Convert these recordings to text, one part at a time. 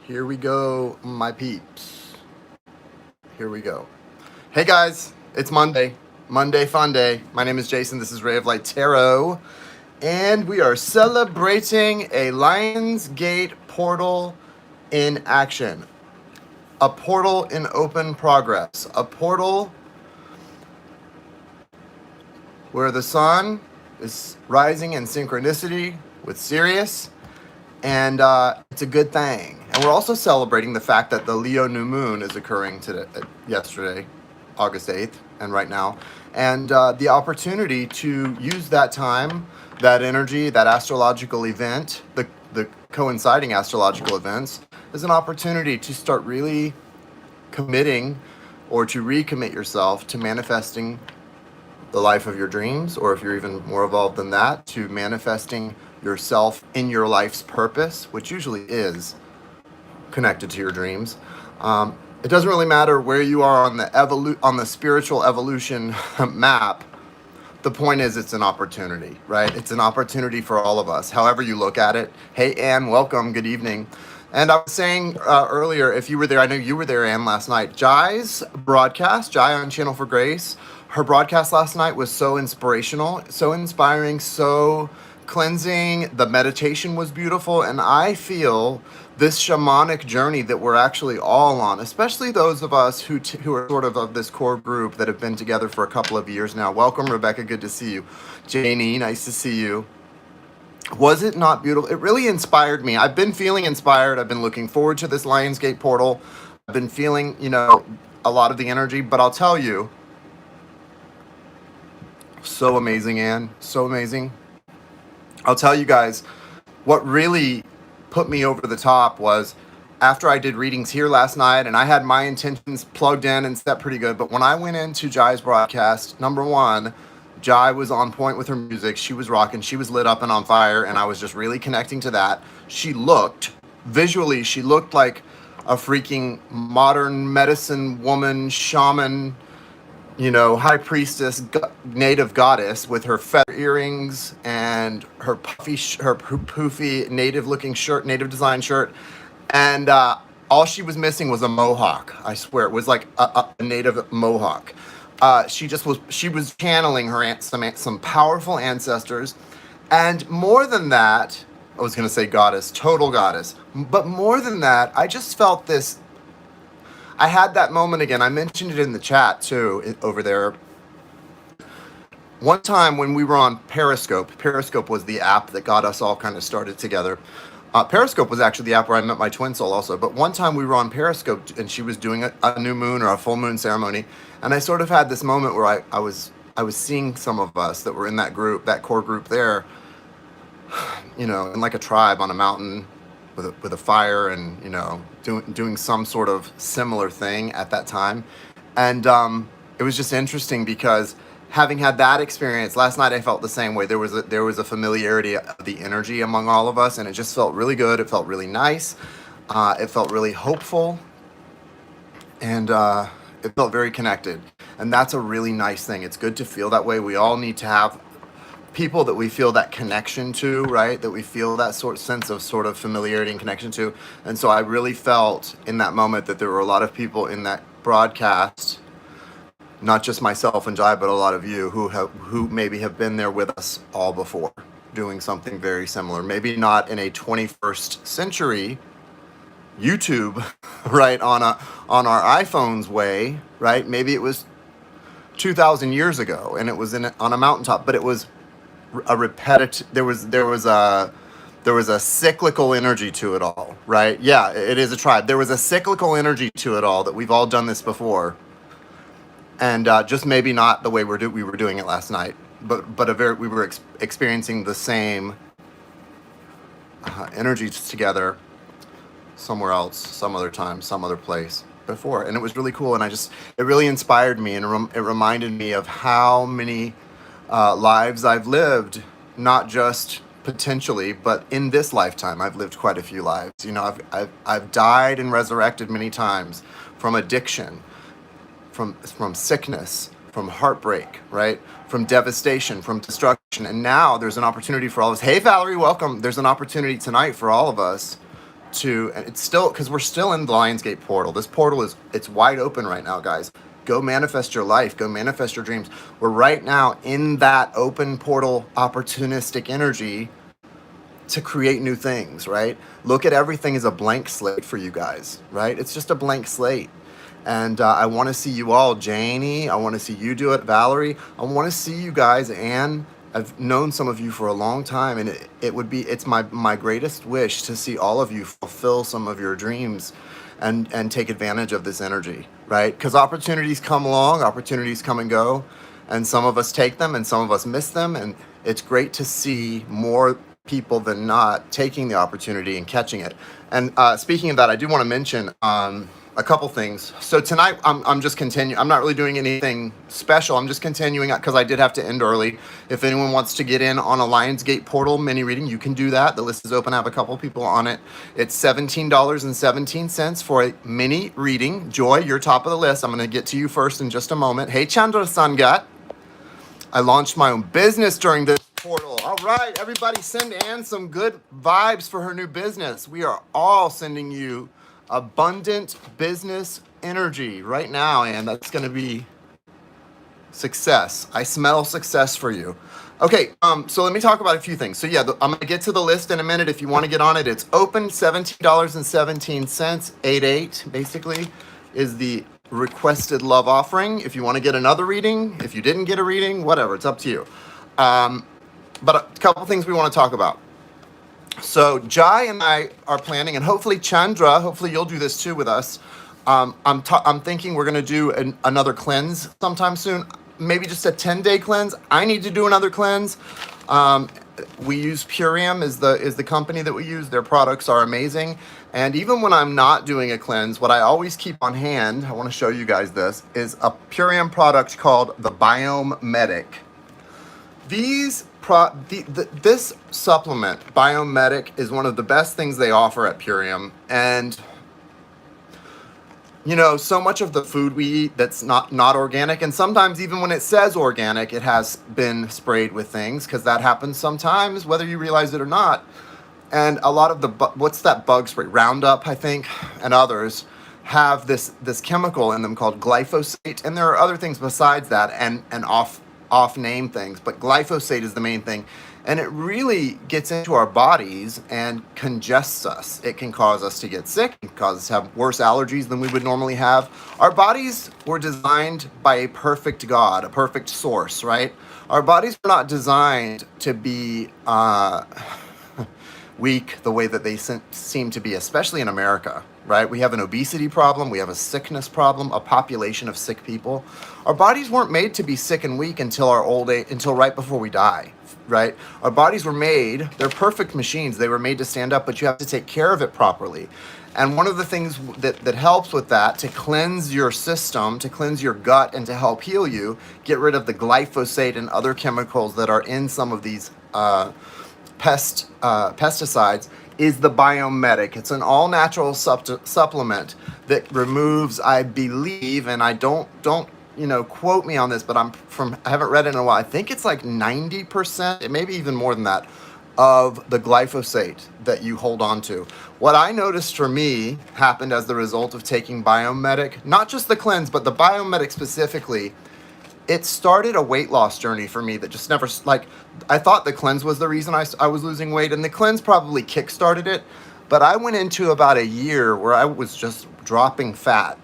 Here we go, my peeps. Here we go. Hey guys, it's Monday. Monday fun day. My name is Jason. This is Ray of Light Tarot. And we are celebrating a Lionsgate portal in action. A portal in open progress. A portal where the sun is rising in synchronicity with Sirius. And it's a good thing. And we're also celebrating the fact that the Leo new moon is occurring yesterday, August 8th, and right now. And the opportunity to use that time, that energy, that astrological event, the coinciding astrological events, is an opportunity to start really committing or to recommit yourself to manifesting the life of your dreams, or if you're even more evolved than that, to manifesting yourself in your life's purpose, which usually is connected to your dreams. It doesn't really matter where you are on the spiritual evolution map. The point is, it's an opportunity, right? It's an opportunity for all of us, however you look at it. Hey, Anne, welcome. Good evening. And I was saying earlier, if you were there, I know you were there, Anne, last night. Jai's broadcast, Jai on Channel for Grace, her broadcast last night was so inspirational, so inspiring, so cleansing. The meditation was beautiful, and I feel this shamanic journey that we're actually all on, especially those of us who are sort of this core group that have been together for a couple of years now. Welcome, Rebecca. Good to see you. Janie, nice to see you. Was it not beautiful? It really inspired me. I've been feeling inspired. I've been looking forward to this Lionsgate portal. I've been feeling, a lot of the energy, but I'll tell you, so amazing, Anne. So amazing. I'll tell you guys, what really put me over the top was after I did readings here last night, and I had my intentions plugged in and set pretty good, but when I went into Jai's broadcast, number one, Jai was on point with her music. She was rocking. She was lit up and on fire, and I was just really connecting to that. She looked like a freaking modern medicine woman, shaman, high priestess, native goddess with her feather earrings and her poofy native-looking shirt, native design shirt, and all she was missing was a mohawk. I swear, it was like a native mohawk. She was channeling her some powerful ancestors, and more than that, I was gonna say goddess, total goddess, but more than that, I just felt this. I had that moment again. I mentioned it in the chat too over there. One time when we were on Periscope, Periscope was the app that got us all kind of started together. Periscope was actually the app where I met my twin soul also. But one time we were on Periscope and she was doing a new moon or a full moon ceremony. And I sort of had this moment where I was seeing some of us that were in that group, that core group there, in like a tribe on a mountain with a fire and, doing some sort of similar thing at that time. And it was just interesting because having had that experience last night, I felt the same way. There was a familiarity of the energy among all of us, and it just felt really good. It felt really nice. It felt really hopeful, and it felt very connected. And that's a really nice thing. It's good to feel that way. We all need to have people that we feel that connection to, right? That we feel that sense of sort of familiarity and connection to. And so I really felt in that moment that there were a lot of people in that broadcast, not just myself and Jai, but a lot of you who maybe have been there with us all before, doing something very similar. Maybe not in a 21st century YouTube, right, on our iPhones way, right? Maybe it was 2,000 years ago, and it was on a mountaintop, but it was a repetitive. There was a cyclical energy to it all, right? Yeah, it is a tribe. There was a cyclical energy to it all that we've all done this before. And just maybe not the way we were doing it last night, but we were experiencing the same energies together somewhere else, some other time, some other place before, and it was really cool. And it really inspired me, and it reminded me of how many lives I've lived, not just potentially, but in this lifetime. I've lived quite a few lives. I've died and resurrected many times from addiction, from sickness, from heartbreak, right? From devastation, from destruction. And now there's an opportunity for all of us. Hey, Valerie, welcome. There's an opportunity tonight for all of us to, and it's still, because we're still in the Lionsgate portal. This portal it's wide open right now, guys. Go manifest your life. Go manifest your dreams. We're right now in that open portal, opportunistic energy to create new things, right? Look at everything as a blank slate for you guys, right? It's just a blank slate. And I want to see you all, Janie. I want to see you do it, Valerie. I want to see you guys, Anne. I've known some of you for a long time, and it's my greatest wish to see all of you fulfill some of your dreams and take advantage of this energy, right? Because opportunities come along, opportunities come and go, and some of us take them and some of us miss them, and it's great to see more people than not taking the opportunity and catching it. And speaking of that, I do want to mention a couple things. So tonight, I'm just continuing. I'm not really doing anything special. I'm just continuing because I did have to end early. If anyone wants to get in on a Lionsgate portal mini reading, you can do that. The list is open. I have a couple people on it. It's $17.17 for a mini reading. Joy, you're top of the list. I'm going to get to you first in just a moment. Hey, Chandra Sangat. I launched my own business during this portal. All right, everybody send Anne some good vibes for her new business. We are all sending you abundant business energy right now, and that's going to be success. I smell success for you. Okay, so let me talk about a few things. So yeah, I'm going to get to the list in a minute. If you want to get on it, it's open. $17.17, 88 basically is the requested love offering. If you want to get another reading, if you didn't get a reading, whatever, it's up to you. But a couple things we want to talk about. So Jai and I are planning, and hopefully Chandra, hopefully you'll do this too with us. I'm thinking we're going to do another cleanse sometime soon, maybe just a 10-day cleanse. I need to do another cleanse. We use Purium is the company that we use. Their products are amazing. And even when I'm not doing a cleanse, what I always keep on hand, I want to show you guys this, is a Purium product called the Biome Medic. This supplement, Biomedic, is one of the best things they offer at Purium. And, you know, so much of the food we eat that's not organic, and sometimes even when it says organic, it has been sprayed with things, because that happens sometimes, whether you realize it or not. And a lot of what's that bug spray? Roundup, I think, and others have this chemical in them called glyphosate. And there are other things besides that and off-name things, but glyphosate is the main thing, and it really gets into our bodies and congests us. It can cause us to get sick, it can cause us to have worse allergies than we would normally have. Our bodies were designed by a perfect God, a perfect source, right? Our bodies were not designed to be weak the way that they seem to be, especially in America, right? We have an obesity problem, we have a sickness problem, a population of sick people. Our bodies weren't made to be sick and weak until our old age, until right before we die, right? Our bodies were made, they're perfect machines, they were made to stand up, but you have to take care of it properly. And one of the things that helps with that, to cleanse your system, to cleanse your gut, and to help heal you, get rid of the glyphosate and other chemicals that are in some of these pesticides, is the Biomedic. It's an all-natural supplement that removes, I believe, and I don't quote me on this, but I haven't read it in a while. I think it's like 90%, it may be even more than that, of the glyphosate that you hold on to. What I noticed for me happened as the result of taking Biomedic, not just the cleanse, but the Biomedic specifically. It started a weight loss journey for me that just never, I thought the cleanse was the reason I was losing weight, and the cleanse probably kickstarted it, but I went into about a year where I was just dropping fat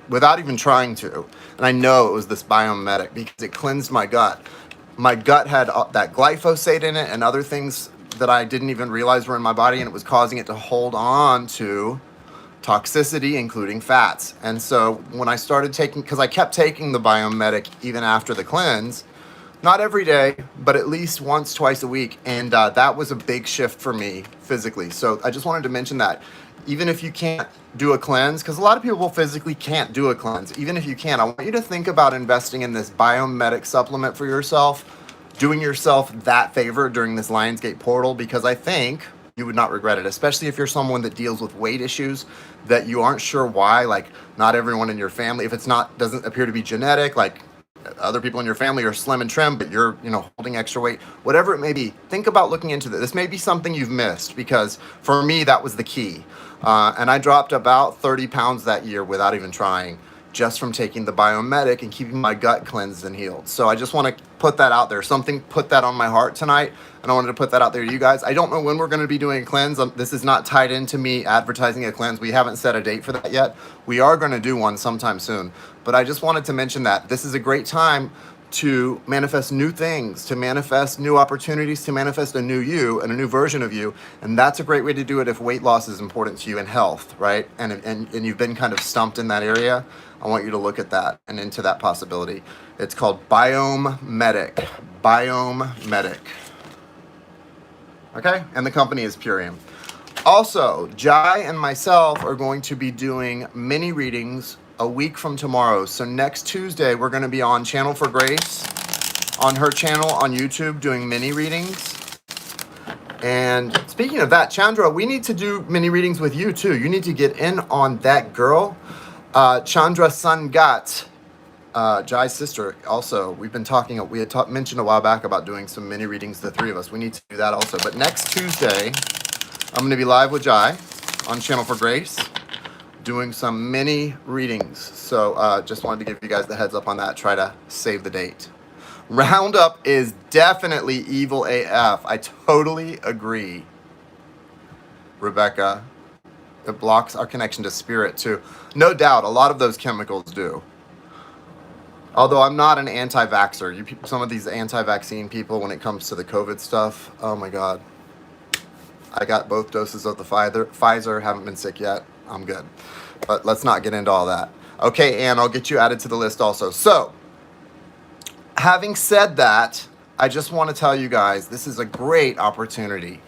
without even trying to, and I know it was this Biomedic because it cleansed my gut. My gut had that glyphosate in it and other things that I didn't even realize were in my body, and it was causing it to hold on to toxicity, including fats. And so when I started taking, because I kept taking the Biomedic even after the cleanse, not every day, but at least once, twice a week, and that was a big shift for me physically. So I just wanted to mention that. Even if you can't do a cleanse, because a lot of people physically can't do a cleanse, even if you can, I want you to think about investing in this Biomedic supplement for yourself, doing yourself that favor during this Lionsgate portal, because I think you would not regret it, especially if you're someone that deals with weight issues that you aren't sure why. Like, not everyone in your family, if it's not, doesn't appear to be genetic, like other people in your family are slim and trim, but you're, holding extra weight, whatever it may be, think about looking into this. This may be something you've missed, because for me, that was the key. And I dropped about 30 pounds that year without even trying, just from taking the Biomedic and keeping my gut cleansed and healed. So I just want to put that out there. Something put that on my heart tonight, and I wanted to put that out there to you guys. I don't know when we're going to be doing a cleanse. This is not tied into me advertising a cleanse. We haven't set a date for that yet. We are going to do one sometime soon. But I just wanted to mention that this is a great time to manifest new things, to manifest new opportunities, to manifest a new you and a new version of you. And that's a great way to do it if weight loss is important to you and health, right? And you've been kind of stumped in that area. I want you to look at that and into that possibility. It's called Biomedic. Biomedic. Okay? And the company is Purium. Also, Jai and myself are going to be doing mini readings a week from tomorrow. So next Tuesday, we're going to be on Channel for Grace, on her channel on YouTube, doing mini readings. And speaking of that, Chandra, we need to do mini readings with you too. You need to get in on that, girl. Chandra Sangat, Jai's sister, also, we've been talking, we had mentioned a while back about doing some mini readings, the three of us. We need to do that also. But next Tuesday, I'm going to be live with Jai on Channel for Grace, doing some mini readings. So just wanted to give you guys the heads up on that. Try to save the date. Roundup is definitely evil AF. I totally agree, Rebecca. It blocks our connection to spirit too. No doubt, a lot of those chemicals do. Although I'm not an anti-vaxxer. Some of these anti-vaccine people, when it comes to the COVID stuff, oh my God. I got both doses of the Pfizer, haven't been sick yet. I'm good. But let's not get into all that. Okay, Ann, I'll get you added to the list also. So, having said that, I just want to tell you guys, this is a great opportunity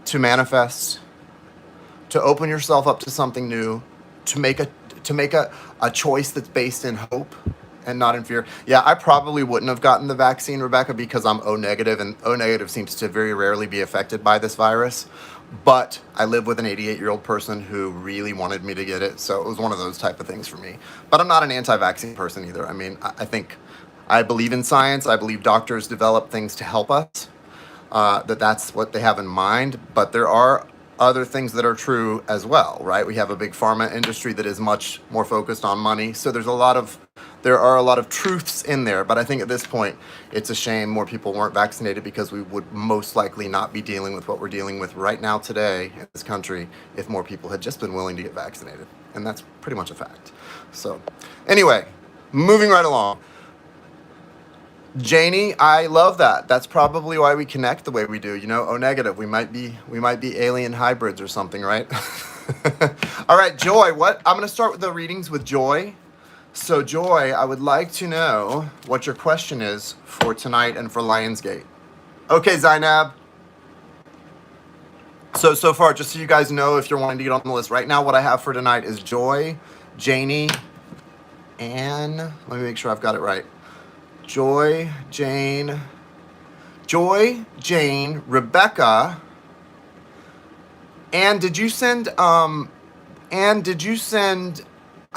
to manifest, to open yourself up to something new, to make a choice that's based in hope and not in fear. Yeah, I probably wouldn't have gotten the vaccine, Rebecca, because I'm O negative, and O negative seems to very rarely be affected by this virus. But I live with an 88-year-old person who really wanted me to get it, so it was one of those type of things for me. But I'm not an anti-vaccine person either. I mean, I think I believe in science. I believe doctors develop things to help us, that's what they have in mind. But there are other things that are true as well, right? We have a big pharma industry that is much more focused on money. So there are a lot of truths in there. But I think at this point, it's a shame more people weren't vaccinated, because we would most likely not be dealing with what we're dealing with right now today in this country if more people had just been willing to get vaccinated. And that's pretty much a fact. So anyway, moving right along. Janie, I love that. That's probably why we connect the way we do. O negative. We might be alien hybrids or something, right? All right, Joy. I'm going to start with the readings with Joy. So, Joy, I would like to know what your question is for tonight and for Lionsgate. Okay, Zainab. So far, just so you guys know, if you're wanting to get on the list right now, what I have for tonight is Joy, Janie, Anne. Let me make sure I've got it right. Joy, Jane, Rebecca. Anne, did you send, I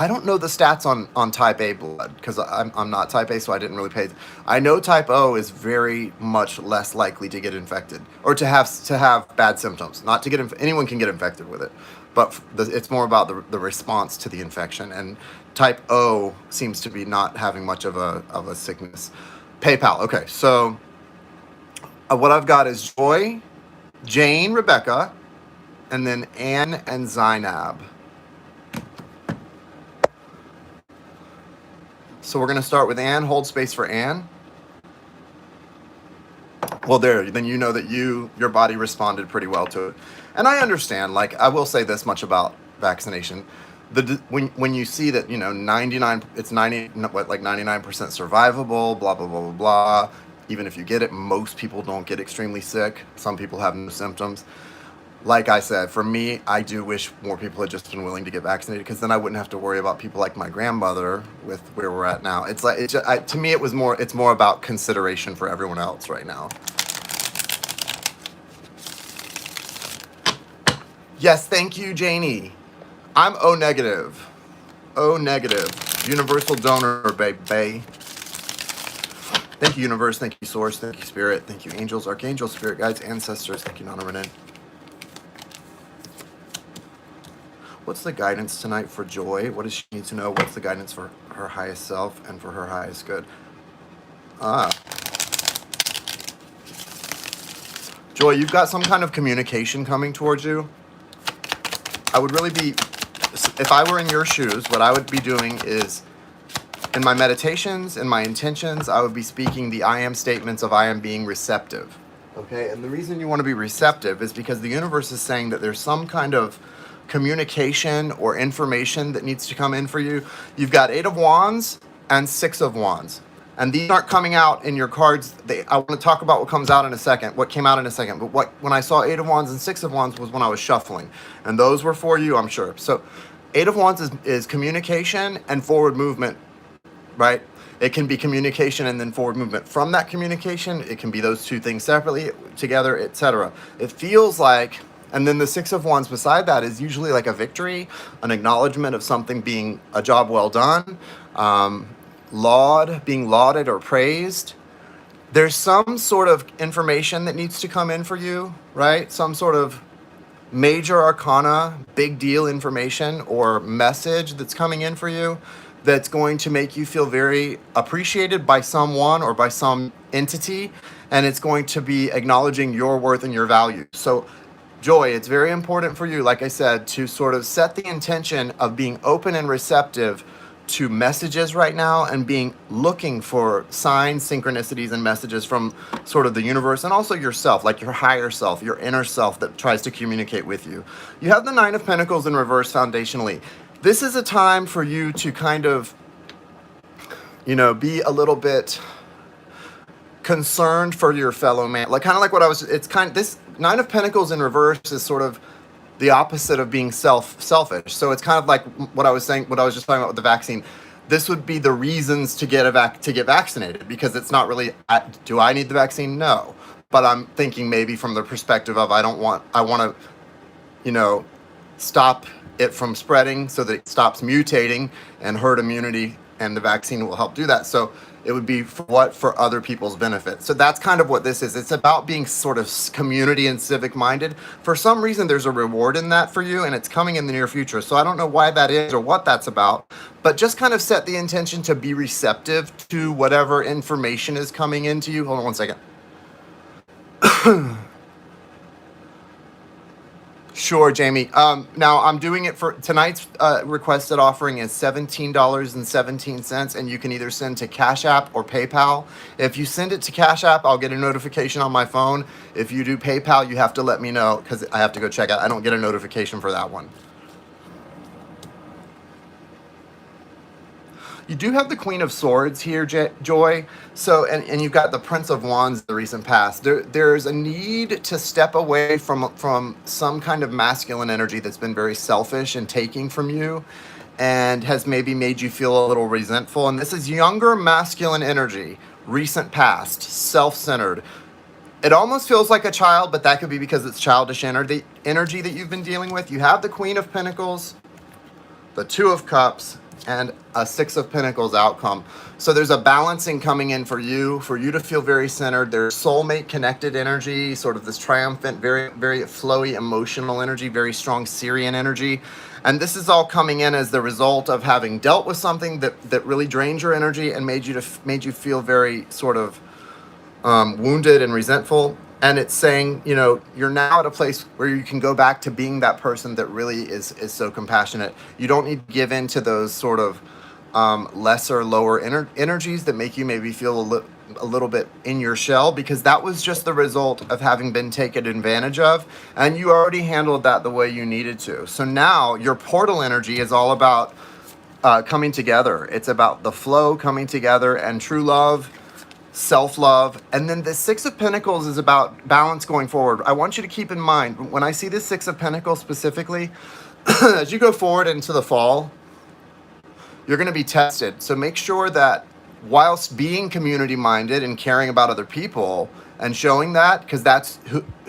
don't know the stats on type A blood, because I'm not type A, so I didn't really pay. I know type O is very much less likely to get infected, or to have bad symptoms. Not to get anyone can get infected with it, but it's more about the response to the infection. And type O seems to be not having much of a sickness. PayPal. Okay, so what I've got is Joy, Jane, Rebecca, and then Anne and Zainab. So we're going to start with Anne. Hold space for Anne. Well, then you know that your body responded pretty well to it. And I understand, I will say this much about vaccination. When you see that, 99% survivable, blah, blah, blah, blah, blah. Even if you get it, most people don't get extremely sick. Some people have no symptoms. Like I said, for me, I do wish more people had just been willing to get vaccinated, because then I wouldn't have to worry about people like my grandmother with where we're at now. It's to me, it's more about consideration for everyone else right now. Yes, thank you, Janie. I'm O negative. O negative. Universal donor, babe. Thank you, universe. Thank you, source. Thank you, spirit. Thank you, angels, archangels, spirit guides, ancestors. Thank you, Nana Renee. What's the guidance tonight for Joy? What does she need to know? What's the guidance for her highest self and for her highest good? Joy, you've got some kind of communication coming towards you. I would really be, if I were in your shoes, what I would be doing is, in my meditations, in my intentions, I would be speaking the I am statements of I am being receptive. Okay, and the reason you want to be receptive is because the universe is saying that there's some kind of communication or information that needs to come in for you. You've got 8 of Wands and 6 of Wands. And these aren't coming out in your cards. I want to talk about what comes out in a second, what came out in a second. But when I saw 8 of Wands and 6 of Wands was when I was shuffling. And those were for you, I'm sure. So 8 of Wands is communication and forward movement, right? It can be communication and then forward movement. From that communication, it can be those two things separately, together, etc. It feels like, and then the 6 of Wands beside that is usually like a victory, an acknowledgement of something being a job well done, being lauded or praised. There's some sort of information that needs to come in for you, right? Some sort of major arcana, big deal information or message that's coming in for you that's going to make you feel very appreciated by someone or by some entity, and it's going to be acknowledging your worth and your value. So Joy, it's very important for you, like I said, to sort of set the intention of being open and receptive to messages right now and looking for signs, synchronicities, and messages from sort of the universe and also yourself, like your higher self, your inner self that tries to communicate with you. You have the 9 of Pentacles in reverse foundationally. This is a time for you to kind of, be a little bit concerned for your fellow man. Like kind of like what I was, this 9 of Pentacles in reverse is sort of the opposite of being selfish. So it's kind of like what I was just talking about with the vaccine. This would be the reasons to get vaccinated, because it's not really, do I need the vaccine? No. But I'm thinking maybe from the perspective of I want to, stop it from spreading so that it stops mutating, and herd immunity and the vaccine will help do that. So it would be for other people's benefit. So that's kind of what this is. It's about being sort of community and civic minded. For some reason, there's a reward in that for you, and it's coming in the near future. So I don't know why that is or what that's about, but just kind of set the intention to be receptive to whatever information is coming into you. Hold on one second. Sure, Jamie. Now I'm doing it for tonight's requested offering is $17.17, and you can either send to Cash App or PayPal. If you send it to Cash App, I'll get a notification on my phone. If you do PayPal, you have to let me know because I have to go check out. I don't get a notification for that one. You do have the Queen of Swords here, Joy. So, and you've got the Prince of Wands in the recent past. There's a need to step away from some kind of masculine energy that's been very selfish and taking from you and has maybe made you feel a little resentful. And this is younger masculine energy, recent past, self-centered. It almost feels like a child, but that could be because it's childish energy that you've been dealing with. You have the Queen of Pentacles, the 2 of Cups, and a 6 of Pentacles outcome. So there's a balancing coming in for you to feel very centered. There's soulmate connected energy, sort of this triumphant, very, very flowy emotional energy, very strong Syrian energy. And this is all coming in as the result of having dealt with something that really drained your energy and made you feel very sort of wounded and resentful. And it's saying, you're now at a place where you can go back to being that person that really is so compassionate. You don't need to give in to those sort of lesser, lower energies that make you maybe feel a little bit in your shell, because that was just the result of having been taken advantage of. And you already handled that the way you needed to. So now your portal energy is all about coming together. It's about the flow coming together and true love, self-love. And then the 6 of Pentacles is about balance going forward. I want you to keep in mind, when I see the 6 of Pentacles specifically, as you go forward into the fall, you're going to be tested. So make sure that whilst being community minded and caring about other people, and showing that, because that's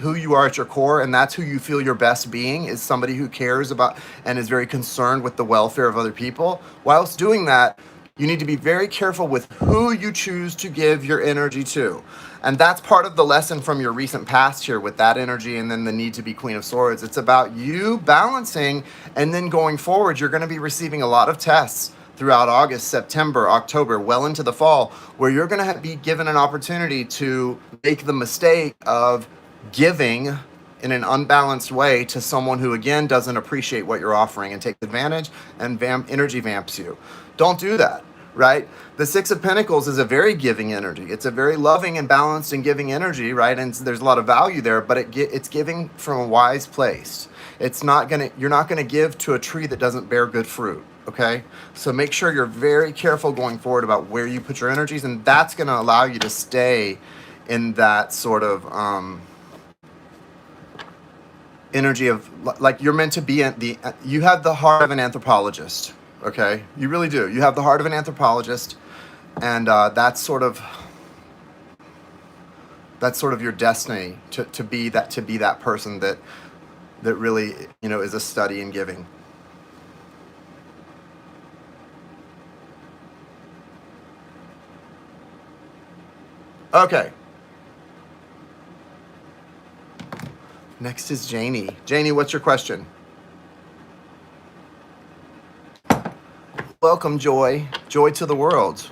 who you are at your core, and that's who you feel your best being, is somebody who cares about and is very concerned with the welfare of other people. Whilst doing that, you need to be very careful with who you choose to give your energy to. And that's part of the lesson from your recent past here with that energy and then the need to be Queen of Swords. It's about you balancing, and then going forward, you're going to be receiving a lot of tests throughout August, September, October, well into the fall, where you're going to be given an opportunity to make the mistake of giving in an unbalanced way to someone who, again, doesn't appreciate what you're offering and takes advantage and energy vamps you. Don't do that, right? The Six of Pentacles is a very giving energy. It's a very loving and balanced and giving energy, right? And there's a lot of value there, but it's giving from a wise place. You're not gonna give to a tree that doesn't bear good fruit. Okay, so make sure you're very careful going forward about where you put your energies, and that's going to allow you to stay in that sort of energy of, like, you're meant to be you have the heart of an anthropologist. Okay, you really do. You have the heart of an anthropologist, and that's sort of your destiny to be that person that really, is a study in giving. Okay. Next is Janie. Janie, what's your question? Welcome, Joy. Joy to the world.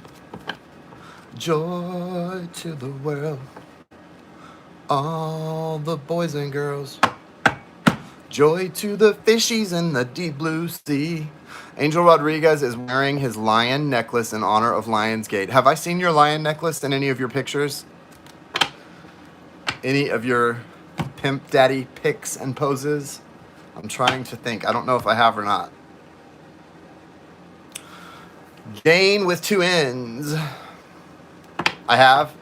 Joy to the world. All the boys and girls. Joy to the fishies in the deep blue sea. Angel Rodriguez is wearing his lion necklace in honor of Lionsgate. Have I seen your lion necklace in any of your pictures? Any of your pimp daddy pics and poses? I'm trying to think. I don't know if I have or not. Jane with 2 N's. I have.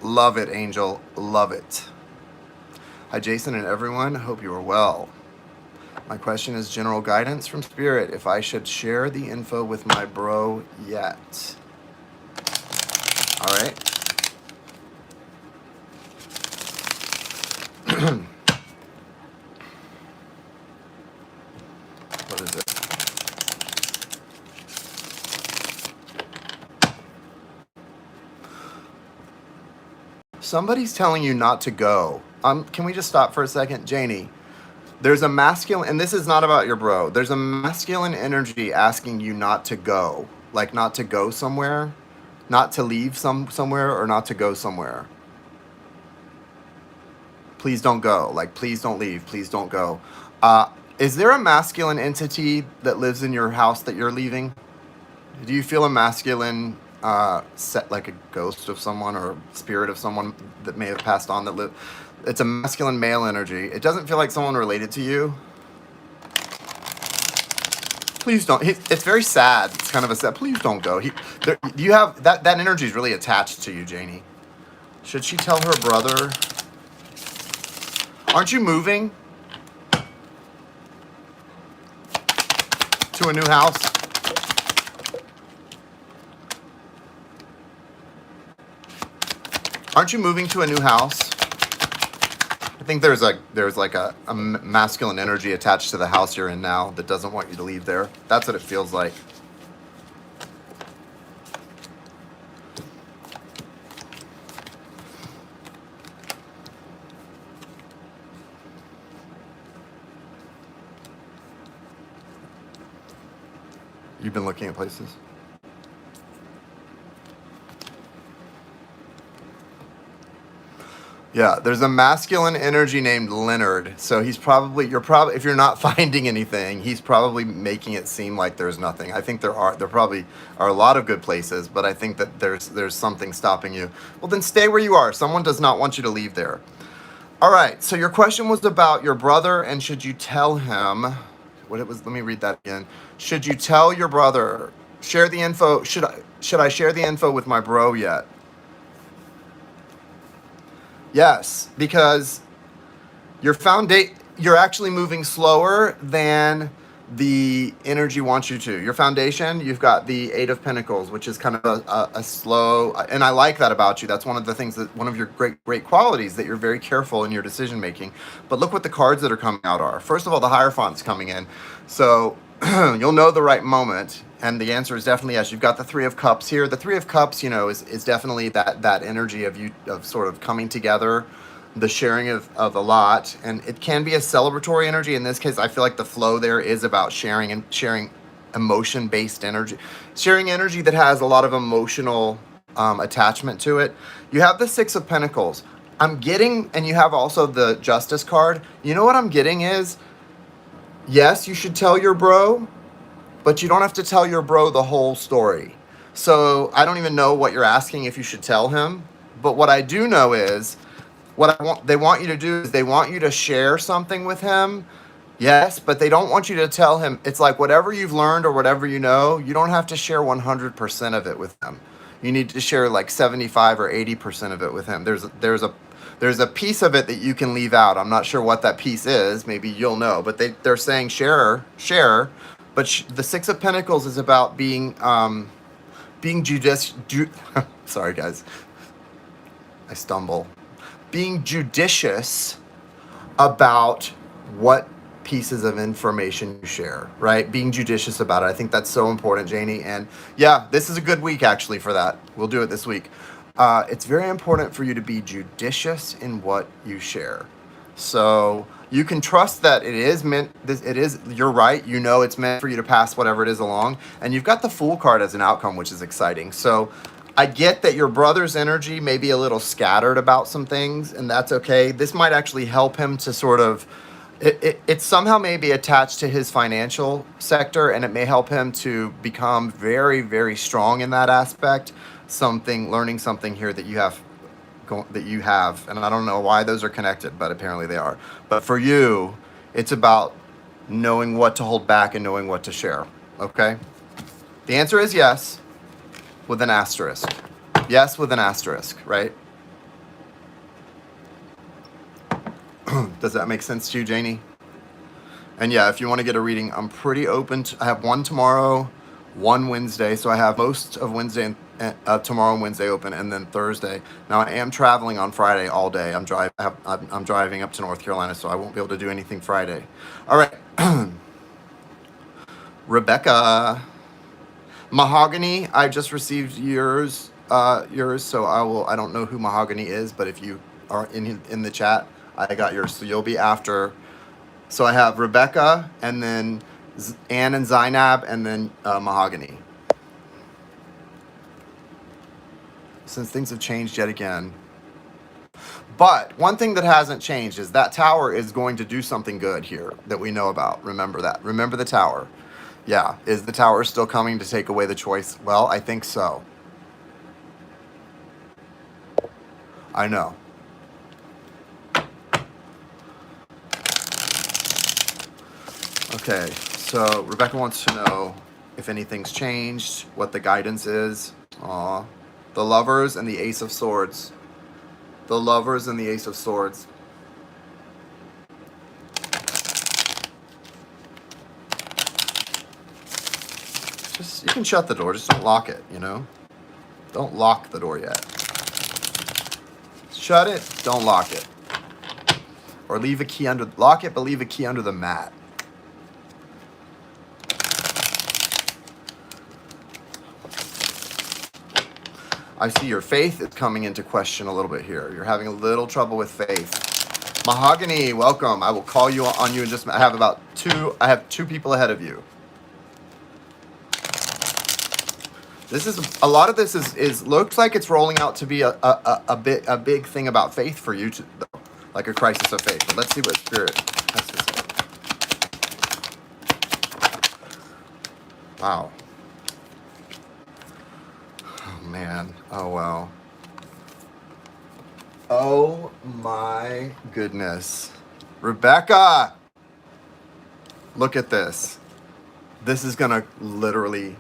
Love it, Angel. Love it. Hi, Jason and everyone. Hope you are well. My question is general guidance from Spirit. If I should share the info with my bro yet. All right. What is it? Somebody's telling you not to go. Can we just stop for a second? Janie, there's a masculine, and this is not about your bro. There's a masculine energy asking you not to go. Like, not to go somewhere, not to leave somewhere, or not to go somewhere. Please don't go. Like, please don't leave. Please don't go. Is there a masculine entity that lives in your house that you're leaving? Do you feel a masculine set, like a ghost of someone or spirit of someone that may have passed on that live? It's a masculine male energy. It doesn't feel like someone related to you. Please don't. It's very sad. It's kind of a sad. Please don't go. You have that energy is really attached to you, Janie. Should she tell her brother? Aren't you moving to a new house? Aren't you moving to a new house? I think there's like a masculine energy attached to the house you're in now that doesn't want you to leave there. That's what it feels like. You've been looking at places? Yeah, there's a masculine energy named Leonard. So if you're not finding anything, he's probably making it seem like there's nothing. I think there probably are a lot of good places, but I think that there's something stopping you. Well, then stay where you are. Someone does not want you to leave there. All right, so your question was about your brother, and should you tell him, let me read that again. Should you tell your brother, share the info, should I share the info with my bro yet? Yes, because you're actually moving slower than the energy wants you to. Your foundation, you've got the Eight of Pentacles, which is kind of a slow, and I like that about you. That's one of the things that one of your great qualities, that you're very careful in your decision making. But look what the cards that are coming out are. First of all, the Hierophant's coming in. So you'll know the right moment. And the answer is definitely yes. You've got the Three of Cups here. The Three of Cups, is definitely that energy of you, of sort of coming together, the sharing of a lot. And it can be a celebratory energy. In this case, I feel like the flow there is about sharing, and sharing emotion-based energy. Sharing energy that has a lot of emotional attachment to it. You have the Six of Pentacles. I'm getting, and you have also the Justice card. You know what I'm getting is, yes, you should tell your bro, but you don't have to tell your bro the whole story. So I don't even know what you're asking if you should tell him. But what I do know is, they want you to do is they want you to share something with him. Yes, but they don't want you to tell him. It's like whatever you've learned or whatever you know, you don't have to share 100% of it with him. You need to share like 75 or 80% of it with him. There's a piece of it that you can leave out. I'm not sure what that piece is. Maybe you'll know. But they're saying share. But the Six of Pentacles is about being judicious. Sorry, guys. I stumble. Being judicious about what pieces of information you share, right? Being judicious about it. I think that's so important, Janie. And yeah, this is a good week actually for that. We'll do it this week. It's very important for you to be judicious in what you share. So you can trust that it is meant, you're right. You know, it's meant for you to pass whatever it is along. And you've got the Fool card as an outcome, which is exciting. So I get that your brother's energy may be a little scattered about some things, and that's okay. This might actually help him to sort of, it somehow may be attached to his financial sector, and it may help him to become very, very strong in that aspect. Learning something here that you have, and I don't know why those are connected, but apparently they are. But for you, it's about knowing what to hold back and knowing what to share. Okay? The answer is yes, with an asterisk. Yes, with an asterisk, right? Does that make sense to you, Janie? And yeah, if you want to get a reading, I'm pretty open. I have one tomorrow, one Wednesday. So I have most of Wednesday and tomorrow and Wednesday open, and then Thursday. Now I am traveling on Friday all day. I'm driving up to North Carolina, so I won't be able to do anything Friday. All right, Rebecca, Mahogany. I just received yours. So I don't know who Mahogany is, but if you are in the chat, I got yours. So you'll be after. So I have Rebecca, and then Anne and Zainab, and then Mahogany. Since things have changed yet again. But one thing that hasn't changed is that tower is going to do something good here that we know about. Remember that. Remember the tower. Yeah. Is the tower still coming to take away the choice? Well, I think so. I know. Okay. So Rebecca wants to know if anything's changed, what the guidance is. Aw. The Lovers and the Ace of Swords. The Lovers and the Ace of Swords. You can shut the door, just don't lock it, Don't lock the door yet. Shut it, don't lock it. Or lock it, but leave a key under the mat. I see your faith is coming into question a little bit here. You're having a little trouble with faith. Mahogany, welcome. I will call you on you in just. I have two people ahead of you. This is a lot of this is looks like it's rolling out to be a big thing about faith for you, like a crisis of faith. But let's see what Spirit has to say. Wow. Oh man. Oh wow. Oh my goodness. Rebecca! Look at this. This is gonna literally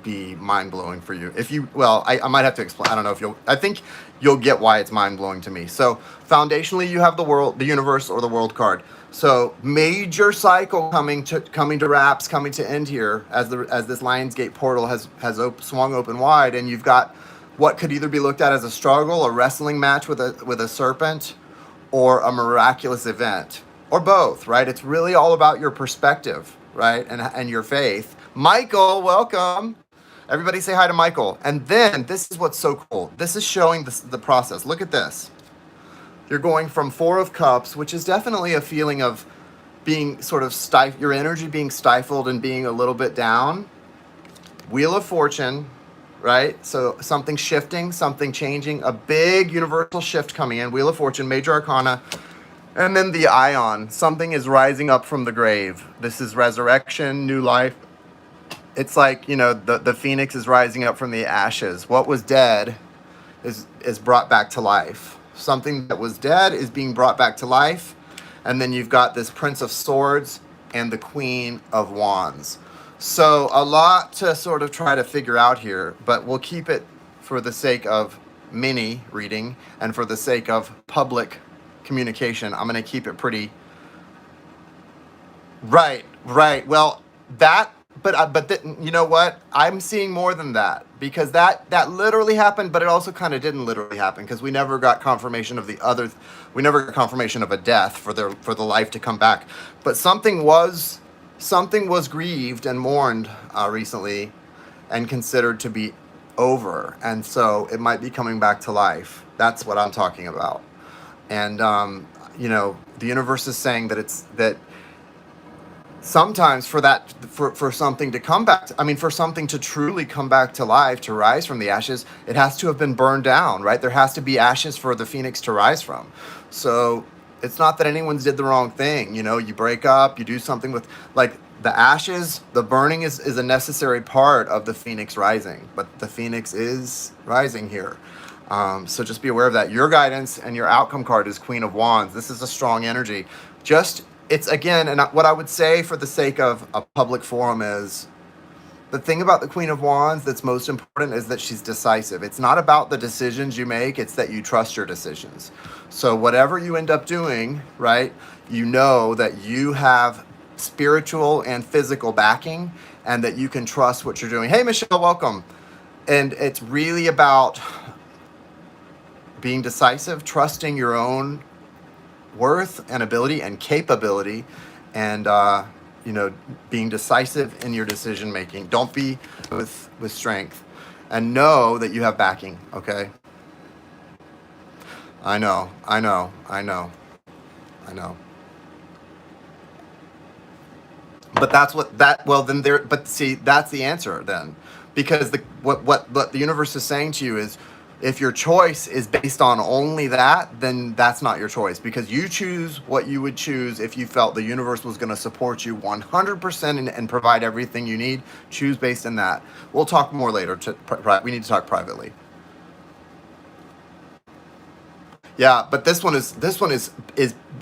be mind-blowing for you. If you, well, I might have to explain. I don't know if I think you'll get why it's mind-blowing to me. So foundationally, you have the world, the universe, or the world card. So major cycle coming to wraps, coming to end here as this Lionsgate portal has swung open wide, and you've got what could either be looked at as a struggle, a wrestling match with a serpent, or a miraculous event, or both, right? It's really all about your perspective, right? And your faith. Michael, welcome. Everybody say hi to Michael. And then this is what's so cool. This is showing the process. Look at this. You're going from Four of Cups, which is definitely a feeling of being sort of your energy being stifled and being a little bit down. Wheel of Fortune, right? So something shifting, something changing, a big universal shift coming in. Wheel of Fortune, major arcana. And then the Ion, something is rising up from the grave. This is resurrection, new life. It's like, you know, the phoenix is rising up from the ashes. What was dead is brought back to life. Something that was dead is being brought back to life. And then you've got this Prince of Swords and the Queen of Wands. So a lot to sort of try to figure out here, but we'll keep it for the sake of mini reading and for the sake of public communication. I'm going to keep it pretty right. Well, you know what? I'm seeing more than that, because that literally happened, but it also kind of didn't literally happen, because we never got confirmation of we never got confirmation of a death for the life to come back. But something was grieved and mourned recently and considered to be over, and so it might be coming back to life. That's what I'm talking about. And you know, the universe is saying that sometimes for something to come back, for something to truly come back to life, to rise from the ashes, it has to have been burned down, right? There has to be ashes for the phoenix to rise from. So it's not that anyone's did the wrong thing. You know, you break up, you do something with, like, the ashes, the burning is a necessary part of the phoenix rising, but the phoenix is rising here. So just be aware of that. Your guidance and your outcome card is Queen of Wands. This is a strong energy. It's again, and what I would say for the sake of a public forum is, the thing about the Queen of Wands that's most important is that she's decisive. It's not about the decisions you make, it's that you trust your decisions. So whatever you end up doing, right, you know that you have spiritual and physical backing, and that you can trust what you're doing. Hey, Michelle, welcome. And it's really about being decisive, trusting your own worth and ability and capability, and you know, being decisive in your decision making. Don't be with strength, and know that you have backing. Okay. I know. But that's the answer then, because what the universe is saying to you is, if your choice is based on only that, then that's not your choice, because you choose what you would choose if you felt the universe was going to support you 100% and provide everything you need. Choose based on that. We'll talk more later. We need to talk privately. Yeah, but this one is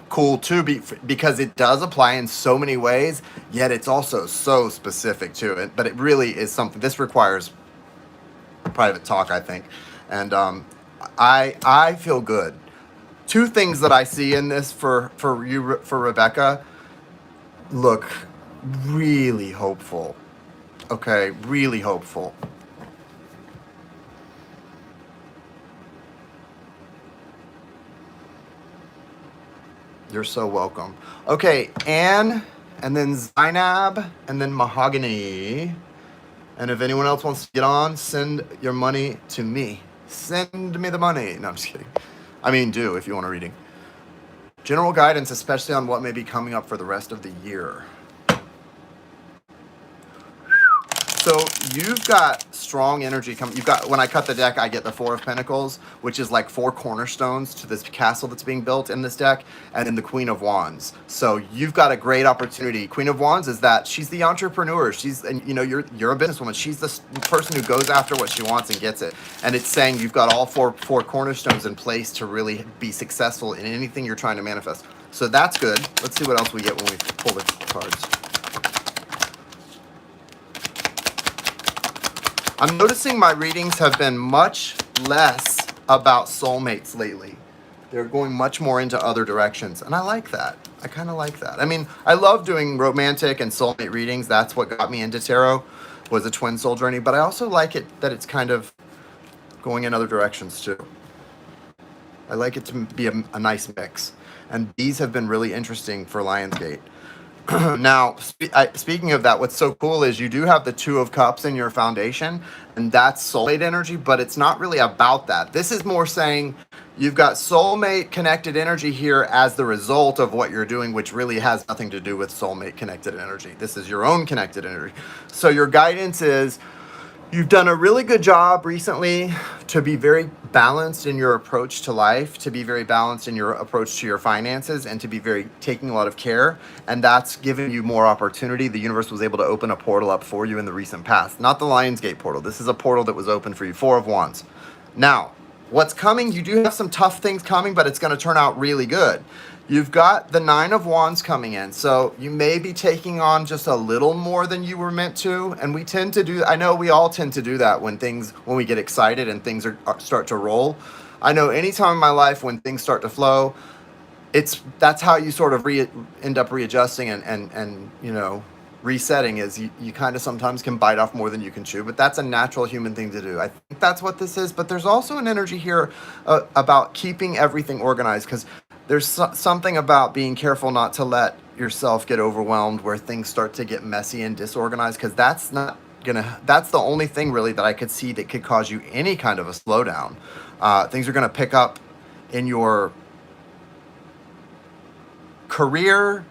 cool too, because it does apply in so many ways, yet it's also so specific to it. But it really is something. This requires private talk, I think. And I feel good. Two things that I see in this for Rebecca look really hopeful. Okay, really hopeful. You're so welcome. Okay, Anne, and then Zainab, and then Mahogany. And if anyone else wants to get on, send your money to me. Send me the money. No, I'm just kidding. Do if you want a reading. General guidance, especially on what may be coming up for the rest of the year. So you've got strong energy coming. When I cut the deck, I get the Four of Pentacles, which is like 4 cornerstones to this castle that's being built in this deck, and then the Queen of Wands. So you've got a great opportunity. Queen of Wands is that she's the entrepreneur. You're a businesswoman. She's the person who goes after what she wants and gets it. And it's saying you've got all four cornerstones in place to really be successful in anything you're trying to manifest. So that's good. Let's see what else we get when we pull the cards. I'm noticing my readings have been much less about soulmates lately. They're going much more into other directions, and I like that. I kind of like that. I mean, I love doing romantic and soulmate readings. That's what got me into tarot, was a twin soul journey, but I also like it that it's kind of going in other directions too. I like it to be a nice mix. And these have been really interesting for Lionsgate. Now, speaking of that, what's so cool is you do have the Two of Cups in your foundation, and that's soulmate energy, but it's not really about that. This is more saying you've got soulmate connected energy here as the result of what you're doing, which really has nothing to do with soulmate connected energy. This is your own connected energy. So your guidance is, you've done a really good job recently to be very balanced in your approach to life, to be very balanced in your approach to your finances, and to be very taking a lot of care. And that's given you more opportunity. The universe was able to open a portal up for you in the recent past. Not the Lionsgate portal. This is a portal that was open for you. Four of Wands. Now, what's coming? You do have some tough things coming, but it's going to turn out really good. You've got the Nine of Wands coming in, so you may be taking on just a little more than you were meant to, and we tend to do, I know we all tend to do that when we get excited and things start to roll. I know anytime in my life when things start to flow, that's how you sort of end up readjusting and resetting, is you kind of sometimes can bite off more than you can chew, but that's a natural human thing to do. I think that's what this is, but there's also an energy here about keeping everything organized, because there's something about being careful not to let yourself get overwhelmed where things start to get messy and disorganized, because that's the only thing really that I could see that could cause you any kind of a slowdown. Things are going to pick up in your career,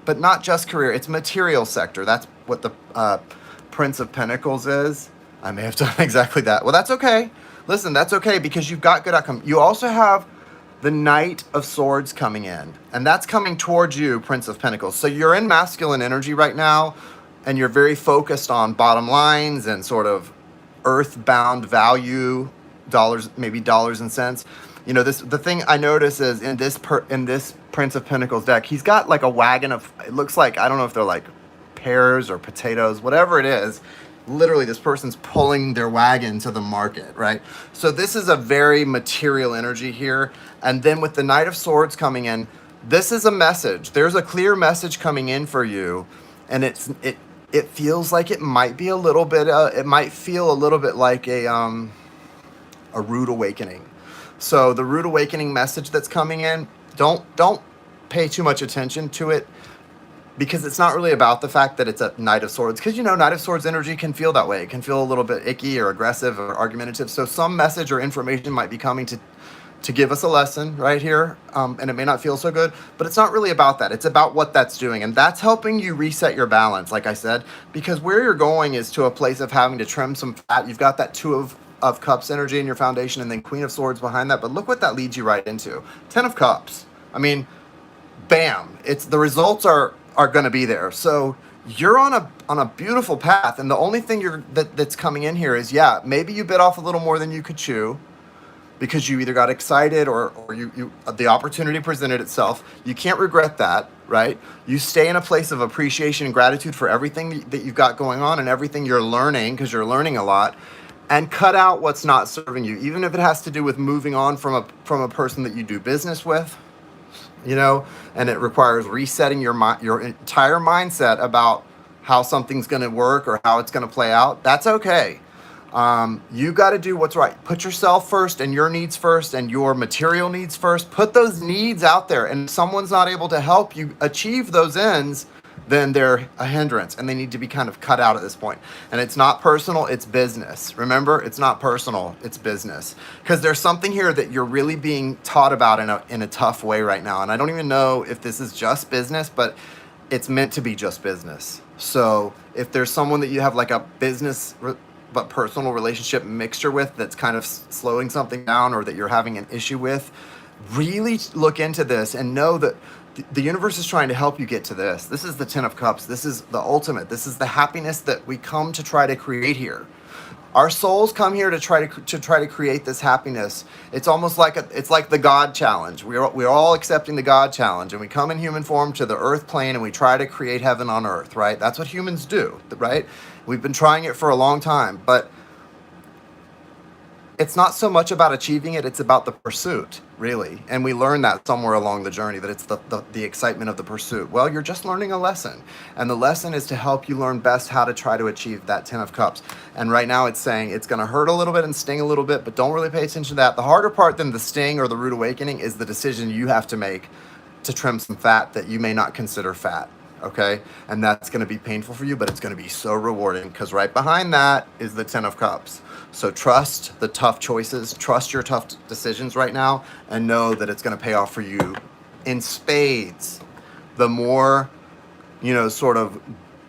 but not just career. It's material sector. That's what the Prince of Pentacles is. I may have done exactly that. Well, that's okay. Listen, that's okay, because you've got good outcome. You also have the Knight of Swords coming in, and that's coming towards you, Prince of Pentacles. So you're in masculine energy right now, and you're very focused on bottom lines and sort of earthbound value, maybe dollars and cents. The thing I notice is in this Prince of Pentacles deck, he's got like a wagon of, it looks like, I don't know if they're like pears or potatoes, whatever it is. Literally, this person's pulling their wagon to the market, right? So this is a very material energy here. And then with the Knight of Swords coming in, this is a message. There's a clear message coming in for you, and it feels like it might be a little bit. It might feel a little bit like a rude awakening. So the rude awakening message that's coming in, don't pay too much attention to it, because it's not really about the fact that it's a Knight of Swords. Because, Knight of Swords energy can feel that way. It can feel a little bit icky or aggressive or argumentative. So some message or information might be coming to give us a lesson right here. And it may not feel so good. But it's not really about that. It's about what that's doing. And that's helping you reset your balance, like I said. Because where you're going is to a place of having to trim some fat. You've got that Two of Cups energy in your foundation, and then Queen of Swords behind that. But look what that leads you right into. 10 of Cups. I mean, bam. The results are going to be there. So you're on a beautiful path, and the only thing that's coming in here is, maybe you bit off a little more than you could chew, because you either got excited or you the opportunity presented itself. You can't regret that, right? You stay in a place of appreciation and gratitude for everything that you've got going on and everything you're learning, because you're learning a lot, and cut out what's not serving you, even if it has to do with moving on from a person that you do business with. And it requires resetting your entire mindset about how something's going to work or how it's going to play out. That's okay. You got to do what's right. Put yourself first, and your needs first, and your material needs first. Put those needs out there, and if someone's not able to help you achieve those ends, then they're a hindrance, and they need to be kind of cut out at this point. And it's not personal, it's business. Remember, it's not personal, it's business. Because there's something here that you're really being taught about in a tough way right now. And I don't even know if this is just business, but it's meant to be just business. So if there's someone that you have like a business but personal relationship mixture with that's kind of slowing something down, or that you're having an issue with, really look into this and know that The universe is trying to help you get to this. This is the Ten of Cups. This is the ultimate. This is the happiness that we come to try to create here. Our souls come here to try to create this happiness. It's almost like it's like the God challenge. We're all accepting the God challenge, and we come in human form to the earth plane, and we try to create heaven on earth. Right? That's what humans do. Right? We've been trying it for a long time, but it's not so much about achieving it, it's about the pursuit, really. And we learn that somewhere along the journey, that it's the excitement of the pursuit. Well, you're just learning a lesson. And the lesson is to help you learn best how to try to achieve that Ten of Cups. And right now it's saying it's going to hurt a little bit and sting a little bit, but don't really pay attention to that. The harder part than the sting or the rude awakening is the decision you have to make to trim some fat that you may not consider fat. Okay? And that's going to be painful for you, but it's going to be so rewarding, because right behind that is the Ten of Cups. So trust the tough choices, trust your tough decisions right now, and know that it's going to pay off for you in spades. The more, sort of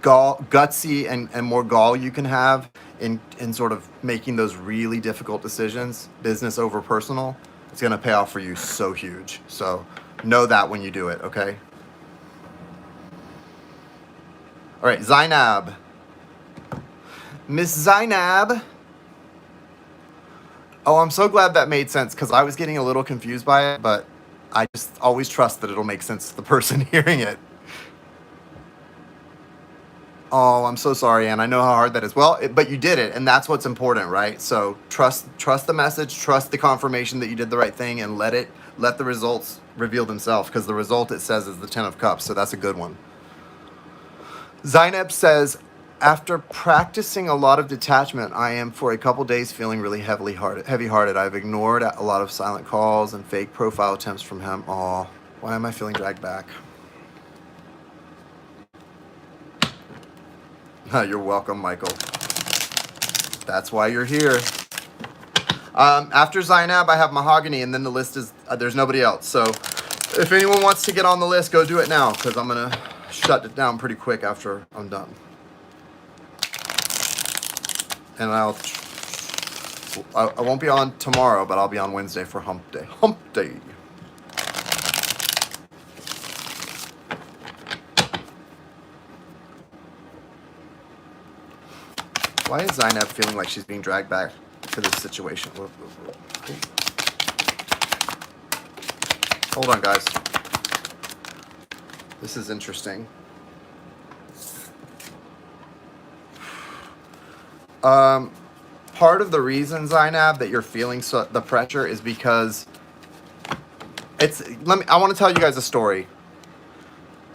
gutsy and more gall you can have in sort of making those really difficult decisions, business over personal, it's going to pay off for you so huge. So know that when you do it, okay? All right, Zainab. Miss Zainab. Oh, I'm so glad that made sense, because I was getting a little confused by it, but I just always trust that it'll make sense to the person hearing it. Oh, I'm so sorry, Ann. I know how hard that is. Well, but you did it, and that's what's important, right? So trust the message, trust the confirmation that you did the right thing, and let the results reveal themselves, because the result, it says, is the Ten of Cups, so that's a good one. Zainab says, after practicing a lot of detachment, I am for a couple days feeling really heavy-hearted. I've ignored a lot of silent calls and fake profile attempts from him. Aw, why am I feeling dragged back? You're welcome, Michael. That's why you're here. After Zainab, I have Mahogany, and then the list is, there's nobody else. So if anyone wants to get on the list, go do it now, because I'm going to shut it down pretty quick after I'm done. And I won't be on tomorrow, but I'll be on Wednesday for Hump Day. Hump Day. Why is Zainab feeling like she's being dragged back to this situation? Hold on, guys. This is interesting. Part of the reason, Zainab, that you're feeling the pressure is because I want to tell you guys a story.